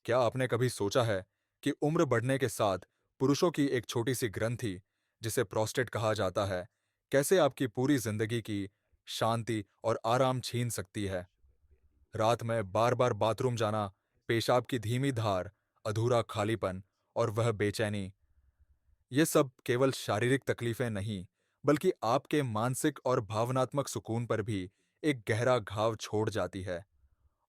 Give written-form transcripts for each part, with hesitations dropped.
क्या आपने कभी सोचा है कि उम्र बढ़ने के साथ पुरुषों की एक छोटी सी ग्रंथि, जिसे प्रोस्टेट कहा जाता है, कैसे आपकी पूरी जिंदगी की शांति और आराम छीन सकती है? रात में बार बार बाथरूम जाना, पेशाब की धीमी धार, अधूरा खालीपन और वह बेचैनी, ये सब केवल शारीरिक तकलीफें नहीं, बल्कि आपके मानसिक और भावनात्मक सुकून पर भी एक गहरा घाव छोड़ जाती है।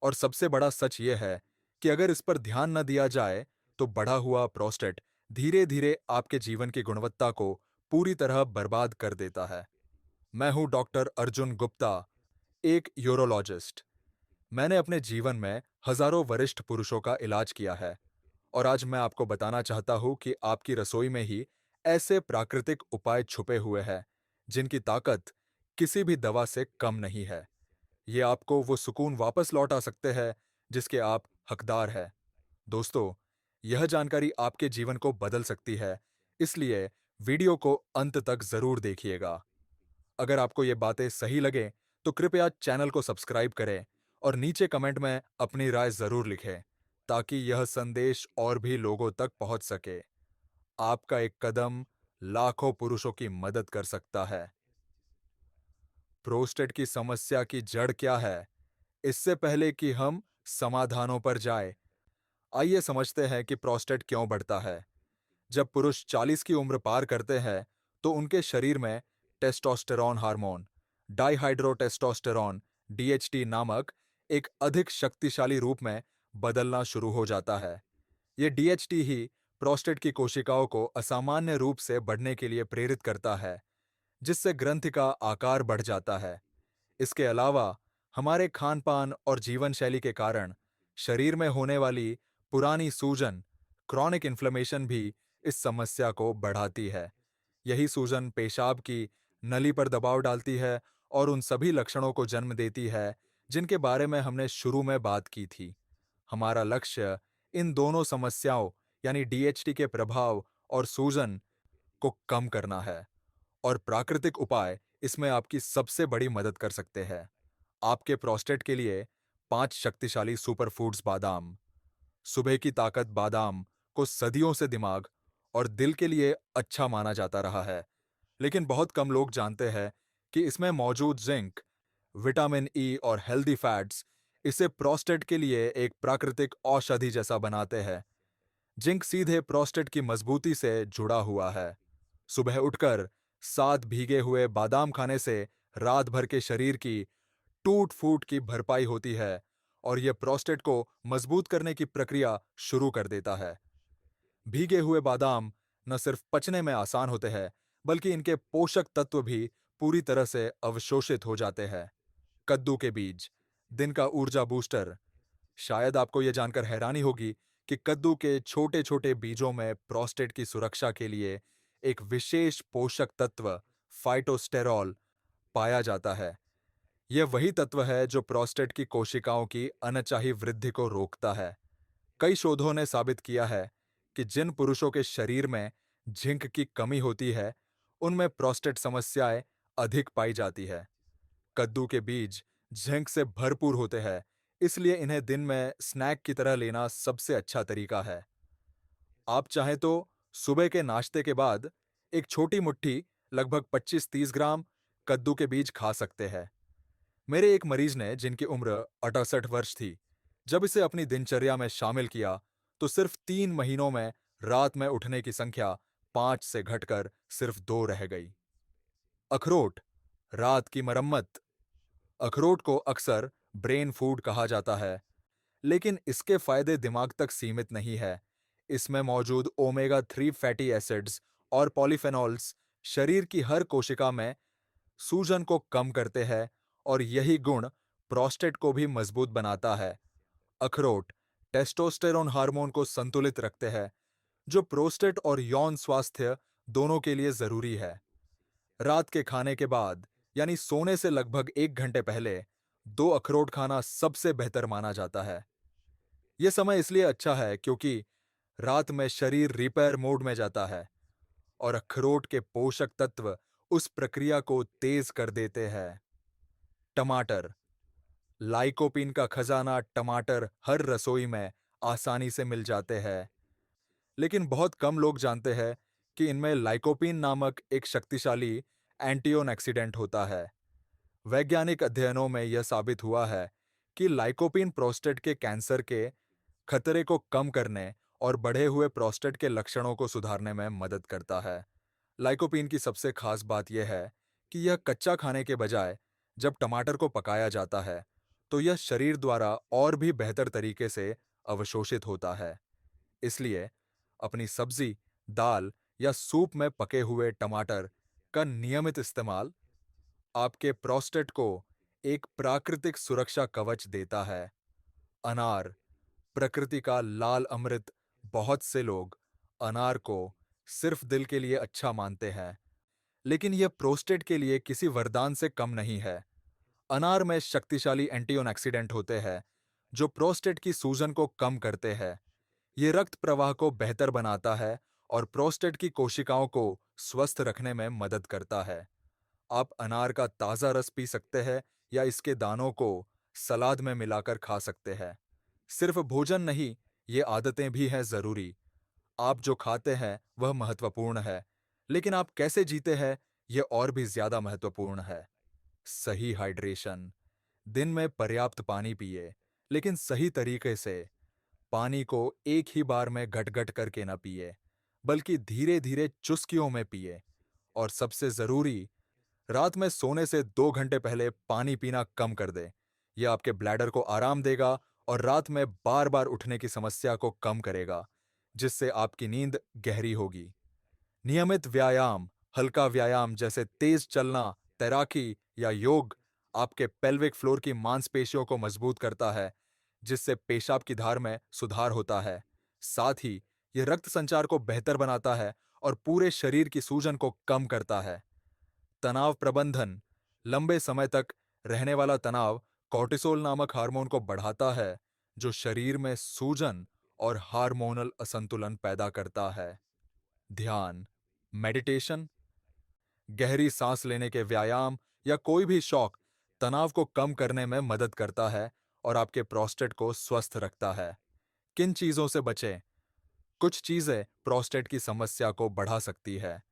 और सबसे बड़ा सच ये है कि अगर इस पर ध्यान न दिया जाए, तो बढ़ा हुआ प्रोस्टेट धीरे धीरे आपके जीवन की गुणवत्ता को पूरी तरह बर्बाद कर देता है। मैं हूं डॉक्टर अर्जुन गुप्ता, एक यूरोलॉजिस्ट। मैंने अपने जीवन में हजारों वरिष्ठ पुरुषों का इलाज किया है, और आज मैं आपको बताना चाहता हूं कि आपकी रसोई में ही ऐसे प्राकृतिक उपाय छुपे हुए हैं जिनकी ताकत किसी भी दवा से कम नहीं है। ये आपको वो सुकून वापस लौटा सकते हैं जिसके आप हकदार हैं। दोस्तों, यह जानकारी आपके जीवन को बदल सकती है, इसलिए वीडियो को अंत तक जरूर देखिएगा। अगर आपको ये बातें सही लगे, तो कृपया चैनल को सब्सक्राइब करें और नीचे कमेंट में अपनी राय जरूर लिखें, ताकि यह संदेश और भी लोगों तक पहुंच सके। आपका एक कदम लाखों पुरुषों की मदद कर सकता है। प्रोस्टेट की समस्या की जड़ क्या है? इससे पहले कि हम समाधानों पर जाएं, आइए समझते हैं कि प्रोस्टेट क्यों बढ़ता है। जब पुरुष 40 की उम्र पार करते हैं, तो उनके शरीर में टेस्टोस्टेरॉन हार्मोन, डाइहाइड्रोटेस्टोस्टेरॉन, डीएचटी नामक एक अधिक शक्तिशाली रूप में बदलना शुरू हो जाता है। ये डीएचटी ही प्रोस्टेट की कोशिकाओं को असामान्य रूप से बढ़ने के लिए प्रेरित करता है, जिससे ग्रंथि का आकार बढ़ जाता है। इसके अलावा हमारे खान-पान और जीवन शैली के कारण शरीर में होने वाली पुरानी सूजन, क्रॉनिक इन्फ्लेमेशन भी इस समस्या को बढ़ाती है। यही सूजन पेशाब की नली पर दबाव डालती है और उन सभी लक्षणों को जन्म देती है जिनके बारे में हमने शुरू में बात की थी। हमारा लक्ष्य इन दोनों समस्याओं, यानी डीएचटी के प्रभाव और सूजन को कम करना है, और प्राकृतिक उपाय इसमें आपकी सबसे बड़ी मदद कर सकते हैं। आपके प्रोस्टेट के लिए 5 शक्तिशाली सुपरफूड्स बादाम। सुबह की ताकत बादाम को सदियों से दिमाग और दिल के लिए अच्छा माना जाता रहा है, लेकिन बहुत कम लोग जानते हैं कि इसमें मौजूद जिंक, विटामिन ई और हेल्दी फैट्स इसे प्रोस्टेट के लिए एक प्राकृतिक औषधि जैसा बनाते हैं। जिंक सीधे प्रोस्टेट की मजबूती से जुड़ा हुआ है। सुबह उठकर 7 भीगे हुए बादाम खाने से रात भर के शरीर की टूट फूट की भरपाई होती है, और यह प्रोस्टेट को मजबूत करने की प्रक्रिया शुरू कर देता है। भीगे हुए बादाम न सिर्फ पचने में आसान होते हैं, बल्कि इनके पोषक तत्व भी पूरी तरह से अवशोषित हो जाते हैं। कद्दू के बीज, दिन का ऊर्जा बूस्टर। शायद आपको यह जानकर हैरानी होगी कि कद्दू के छोटे छोटे बीजों में प्रोस्टेट की सुरक्षा के लिए एक विशेष पोषक तत्व, फाइटोस्टेरॉल, पाया जाता है। यह वही तत्व है जो प्रोस्टेट की कोशिकाओं की अनचाही वृद्धि को रोकता है। कई शोधों ने साबित किया है कि जिन पुरुषों के शरीर में जिंक की कमी होती है, उनमें प्रोस्टेट समस्याएं अधिक पाई जाती है। कद्दू के बीज जिंक से भरपूर होते हैं, इसलिए इन्हें दिन में स्नैक की तरह लेना सबसे अच्छा तरीका है। आप चाहें तो सुबह के नाश्ते के बाद एक छोटी मुट्ठी, लगभग 25-30 ग्राम कद्दू के बीज खा सकते हैं। मेरे एक मरीज ने, जिनकी उम्र 68 वर्ष थी, जब इसे अपनी दिनचर्या में शामिल किया, तो सिर्फ 3 महीनों में रात में उठने की संख्या 5 से घटकर सिर्फ 2 रह गई। अखरोट, रात की मरम्मत। अखरोट को अक्सर ब्रेन फूड कहा जाता है, लेकिन इसके फायदे दिमाग तक सीमित नहीं है। इसमें मौजूद ओमेगा 3 फैटी एसिड्स और पॉलीफेनॉल्स शरीर की हर कोशिका में सूजन को कम करते हैं, और यही गुण प्रोस्टेट को भी मजबूत बनाता है। अखरोट टेस्टोस्टेरोन हार्मोन को संतुलित रखते हैं, जो प्रोस्टेट और यौन स्वास्थ्य दोनों के लिए जरूरी है। रात के खाने के बाद, यानी सोने से लगभग 1 घंटे पहले, 2 अखरोट खाना सबसे बेहतर माना जाता है। यह समय इसलिए अच्छा है क्योंकि रात में शरीर रिपेयर मोड में जाता है, और अखरोट के पोषक तत्व उस प्रक्रिया को तेज कर देते हैं। टमाटर, लाइकोपीन का खजाना टमाटर हर रसोई में आसानी से मिल जाते हैं, लेकिन बहुत कम लोग जानते हैं कि इनमें लाइकोपीन नामक एक शक्तिशाली एंटीऑक्सीडेंट होता है। वैज्ञानिक अध्ययनों में यह साबित हुआ है कि लाइकोपीन प्रोस्टेट के कैंसर के खतरे को कम करने और बढ़े हुए प्रोस्टेट के लक्षणों को सुधारने में मदद करता है। लाइकोपीन की सबसे खास बात यह है कि यह कच्चा खाने के बजाय जब टमाटर को पकाया जाता है, तो यह शरीर द्वारा और भी बेहतर तरीके से अवशोषित होता है। इसलिए अपनी सब्जी, दाल या सूप में पके हुए टमाटर का नियमित इस्तेमाल आपके प्रोस्टेट को एक प्राकृतिक सुरक्षा कवच देता है। अनार, प्रकृति का लाल अमृत। बहुत से लोग अनार को सिर्फ दिल के लिए अच्छा मानते हैं, लेकिन यह प्रोस्टेट के लिए किसी वरदान से कम नहीं है। अनार में शक्तिशाली एंटीऑक्सीडेंट होते हैं, जो प्रोस्टेट की सूजन को कम करते हैं। ये रक्त प्रवाह को बेहतर बनाता है और प्रोस्टेट की कोशिकाओं को स्वस्थ रखने में मदद करता है। आप अनार का ताज़ा रस पी सकते हैं या इसके दानों को सलाद में मिलाकर खा सकते हैं। सिर्फ भोजन नहीं, ये आदतें भी हैं ज़रूरी। आप जो खाते हैं वह महत्वपूर्ण है, लेकिन आप कैसे जीते हैं यह और भी ज़्यादा महत्वपूर्ण है। सही हाइड्रेशन। दिन में पर्याप्त पानी पिए, लेकिन सही तरीके से। पानी को एक ही बार में घट-घट करके न पिए, बल्कि धीरे-धीरे चुस्कियों में पिए। और सबसे ज़रूरी, रात में सोने से 2 घंटे पहले पानी पीना कम कर दें। यह आपके ब्लैडर को आराम देगा और रात में बार-बार उठने की समस्या को कम करेगा, जिससे आपकी नींद गहरी होगी। नियमित व्यायाम, हल्का व्यायाम जैसे तेज चलना, तैराकी या योग आपके पेल्विक फ्लोर की मांसपेशियों को मजबूत करता है, जिससे पेशाब की धार में सुधार होता है। साथ ही यह रक्त संचार को बेहतर बनाता है और पूरे शरीर की सूजन को कम करता है। तनाव प्रबंधन। लंबे समय तक रहने वाला तनाव कॉर्टिसोल नामक हार्मोन को बढ़ाता है, जो शरीर में सूजन और हार्मोनल असंतुलन पैदा करता है। ध्यान, मेडिटेशन, गहरी सांस लेने के व्यायाम या कोई भी शौक तनाव को कम करने में मदद करता है और आपके प्रोस्टेट को स्वस्थ रखता है। किन चीजों से बचें? कुछ चीजें प्रोस्टेट की समस्या को बढ़ा सकती है।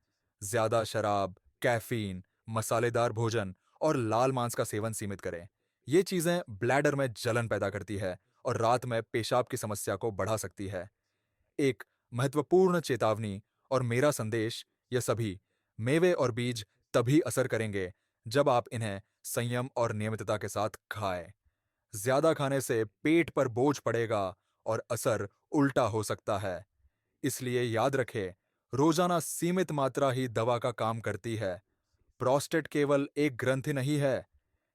ज्यादा शराब, कैफीन, मसालेदार भोजन और लाल मांस का सेवन सीमित करें। ये चीजें ब्लैडर में जलन पैदा करती है और रात में पेशाब की समस्या को बढ़ा सकती है। एक महत्वपूर्ण चेतावनी और मेरा संदेश, ये सभी मेवे और बीज तभी असर करेंगे जब आप इन्हें संयम और नियमितता के साथ खाएं। ज्यादा खाने से पेट पर बोझ पड़ेगा और असर उल्टा हो सकता है। इसलिए याद रखें, रोजाना सीमित मात्रा ही दवा का काम करती है। प्रोस्टेट केवल एक ग्रंथि नहीं है,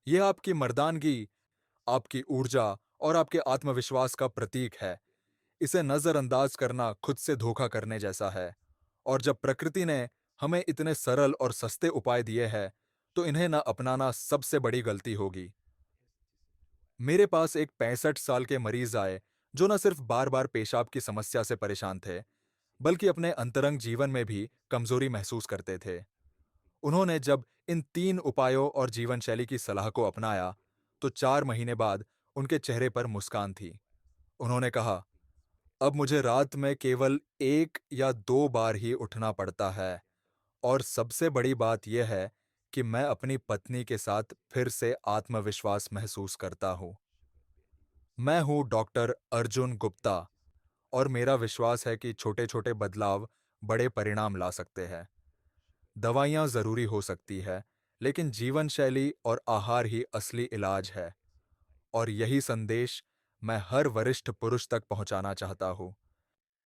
यह आपकी मर्दानगी, आपकी ऊर्जा और आपके आत्मविश्वास का प्रतीक है। इसे नजरअंदाज करना खुद से धोखा करने जैसा है। और जब प्रकृति ने हमें इतने सरल और सस्ते उपाय दिए हैं, तो इन्हें न अपनाना सबसे बड़ी गलती होगी। मेरे पास एक 65 साल के मरीज आए, जो न सिर्फ बार-बार पेशाब की समस्या से परेशान थे, बल्कि अपने अंतरंग जीवन में भी कमजोरी महसूस करते थे। उन्होंने जब इन 3 उपायों और जीवन शैली की सलाह को अपनाया, तो 4 महीने बाद उनके चेहरे पर मुस्कान थी। उन्होंने कहा, अब मुझे रात में केवल 1 या 2 बार ही उठना पड़ता है और सबसे बड़ी बात यह है कि मैं अपनी पत्नी के साथ फिर से आत्मविश्वास महसूस करता हूँ। मैं हूँ डॉक्टर अर्जुन गुप्ता और मेरा विश्वास है कि छोटे-छोटे बदलाव बड़े परिणाम ला सकते हैं। दवाइयाँ ज़रूरी हो सकती है, लेकिन जीवन शैली और आहार ही असली इलाज है। और यही संदेश मैं हर वरिष्ठ पुरुष तक पहुँचाना चाहता हूँ।